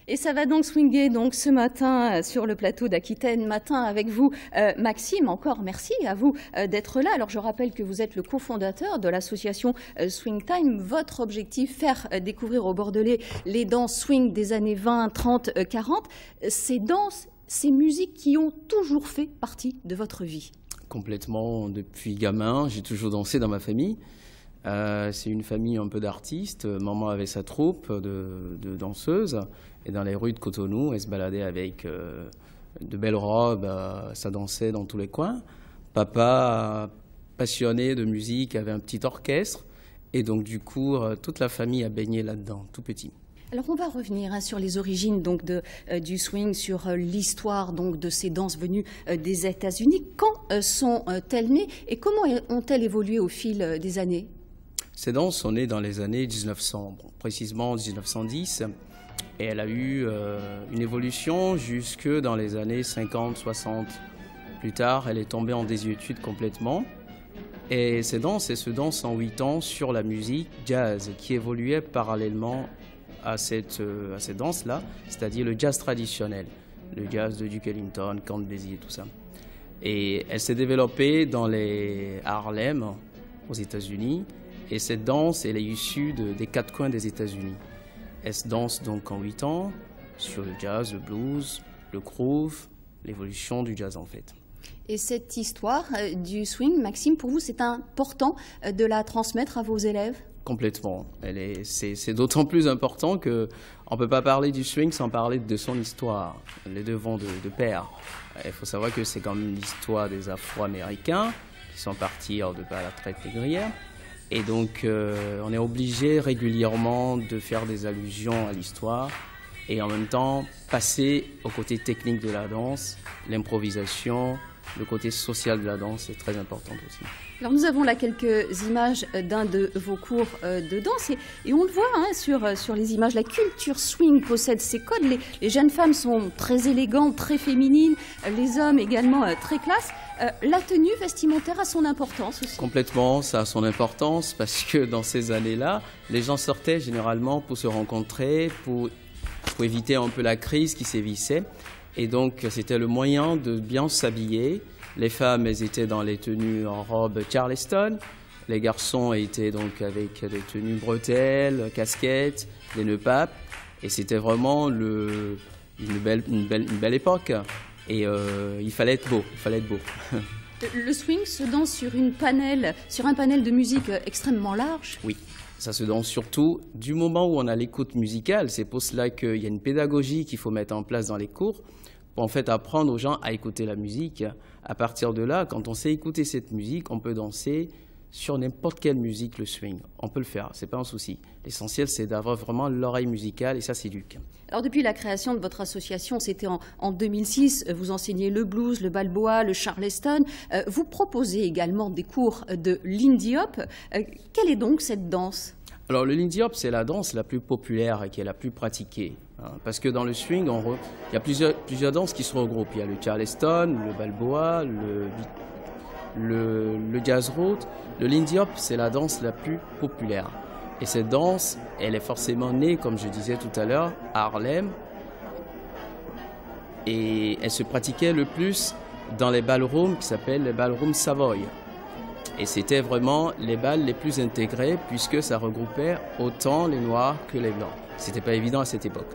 Et ça va donc swinguer donc ce matin sur le plateau d'Aquitaine Matin avec vous, Maxime. Encore merci à vous d'être là. Alors je rappelle que vous êtes le cofondateur de l'association Swing Time. Votre objectif, faire découvrir aux Bordelais les danses swing des années 20, 30, 40. Ces danses, ces musiques qui ont toujours fait partie de votre vie. Complètement, depuis gamin, j'ai toujours dansé dans ma famille. C'est une famille un peu d'artistes. Maman avait sa troupe de danseuses. Et dans les rues de Cotonou, elle se baladait avec de belles robes. Ça dansait dans tous les coins. Papa, passionné de musique, avait un petit orchestre. Et donc, du coup, toute la famille a baigné là-dedans, tout petit. Alors on va revenir sur les origines donc du swing, sur l'histoire donc de ces danses venues des États-Unis. Quand sont-elles nées et comment ont-elles évolué au fil des années? Ces danses sont nées dans les années 1900, précisément 1910, et elle a eu une évolution jusque dans les années 50, 60. Plus tard, elle est tombée en désuétude complètement. Et ces danses, elles se dansent en 8 ans sur la musique jazz qui évoluait parallèlement à cette danse-là, c'est-à-dire le jazz traditionnel, le jazz de Duke Ellington, Count Basie et tout ça. Et elle s'est développée dans les Harlem, aux États-Unis, et cette danse, elle est issue des 4 coins des États-Unis. Elle se danse donc en 8 ans sur le jazz, le blues, le groove, l'évolution du jazz en fait. Et cette histoire du swing, Maxime, pour vous, c'est important de la transmettre à vos élèves? Complètement. C'est d'autant plus important qu'on ne peut pas parler du swing sans parler de son histoire. Les deux vont de pair. Il faut savoir que c'est quand même l'histoire des Afro-Américains qui sont partis hors de la traite négrière. Et donc, on est obligé régulièrement de faire des allusions à l'histoire et en même temps passer au côté technique de la danse, l'improvisation, le côté social de la danse est très important aussi. Alors nous avons là quelques images d'un de vos cours de danse et on le voit sur les images, la culture swing possède ses codes. Les jeunes femmes sont très élégantes, très féminines, les hommes également très classe. La tenue vestimentaire a son importance aussi. Complètement, ça a son importance parce que dans ces années-là, les gens sortaient généralement pour se rencontrer, pour éviter un peu la crise qui sévissait. Et donc, c'était le moyen de bien s'habiller. Les femmes, elles étaient dans les tenues en robe Charleston. Les garçons étaient donc avec des tenues bretelles, casquettes, des nœuds papes. Et c'était vraiment une belle époque. Et il fallait être beau, Le swing se danse sur un panel de musique extrêmement large. Oui. Ça se danse surtout du moment où on a l'écoute musicale. C'est pour cela qu'il y a une pédagogie qu'il faut mettre en place dans les cours pour en fait apprendre aux gens à écouter la musique. À partir de là, quand on sait écouter cette musique, on peut danser sur n'importe quelle musique, le swing. On peut le faire, c'est pas un souci. L'essentiel, c'est d'avoir vraiment l'oreille musicale et ça s'éduque. Alors depuis la création de votre association, c'était en 2006, vous enseignez le blues, le balboa, le charleston. Vous proposez également des cours de lindy hop. Quelle est donc cette danse? Alors le lindy hop, c'est la danse la plus populaire et qui est la plus pratiquée. Parce que dans le swing, il y a plusieurs danses qui se regroupent. Il y a le charleston, le balboa, le jazz road. Le lindy hop, c'est la danse la plus populaire. Et cette danse, elle est forcément née, comme je disais tout à l'heure, à Harlem. Et elle se pratiquait le plus dans les ballrooms qui s'appellent les ballrooms Savoy. Et c'était vraiment les balles les plus intégrées puisque ça regroupait autant les noirs que les blancs. C'était pas évident à cette époque.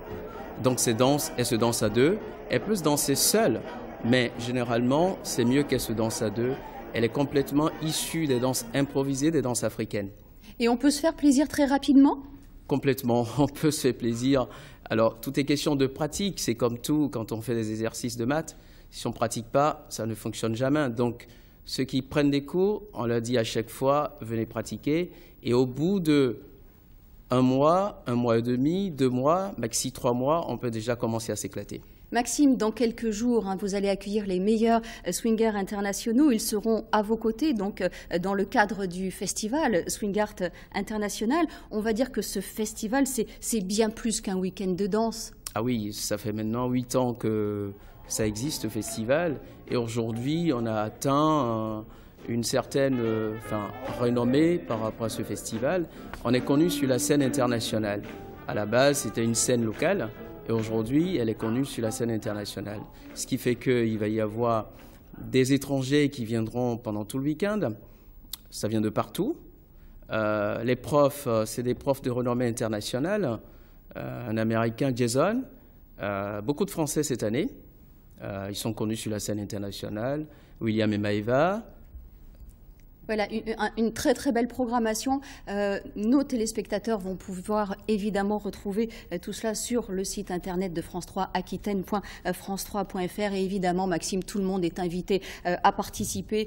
Donc ces danses, elles se dansent à deux. Elle peut se danser seule, mais généralement, c'est mieux qu'elle se danse à deux. Elle est complètement issue des danses improvisées, des danses africaines. Et on peut se faire plaisir très rapidement? Complètement, on peut se faire plaisir. Alors, tout est question de pratique. C'est comme tout, quand on fait des exercices de maths. Si on ne pratique pas, ça ne fonctionne jamais. Donc, ceux qui prennent des cours, on leur dit à chaque fois, venez pratiquer. Et au bout de 1 mois et demi, 2 mois, maxi 3 mois, on peut déjà commencer à s'éclater. Maxime, dans quelques jours, vous allez accueillir les meilleurs swingers internationaux. Ils seront à vos côtés, donc dans le cadre du festival Swing Art International. On va dire que ce festival, c'est bien plus qu'un week-end de danse. Ah oui, ça fait maintenant 8 ans que ça existe, ce festival. Et aujourd'hui, on a atteint une certaine renommée par rapport à ce festival. On est connu sur la scène internationale. À la base, c'était une scène locale. Et aujourd'hui, elle est connue sur la scène internationale. Ce qui fait qu'il va y avoir des étrangers qui viendront pendant tout le week-end. Ça vient de partout. Les profs, c'est des profs de renommée internationale. Un Américain, Jason. Beaucoup de Français cette année. Ils sont connus sur la scène internationale. William et Maëva. Voilà, une très très belle programmation. Nos téléspectateurs vont pouvoir évidemment retrouver tout cela sur le site internet de France 3, aquitaine.france3.fr. Et évidemment, Maxime, tout le monde est invité à participer,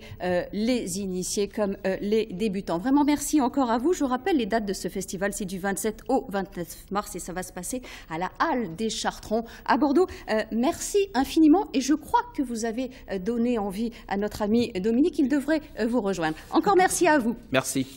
les initiés comme les débutants. Vraiment, merci encore à vous. Je rappelle les dates de ce festival, c'est du 27 au 29 mars et ça va se passer à la Halle des Chartrons à Bordeaux. Merci infiniment et je crois que vous avez donné envie à notre ami Dominique, il devrait vous rejoindre. Encore merci à vous. Merci.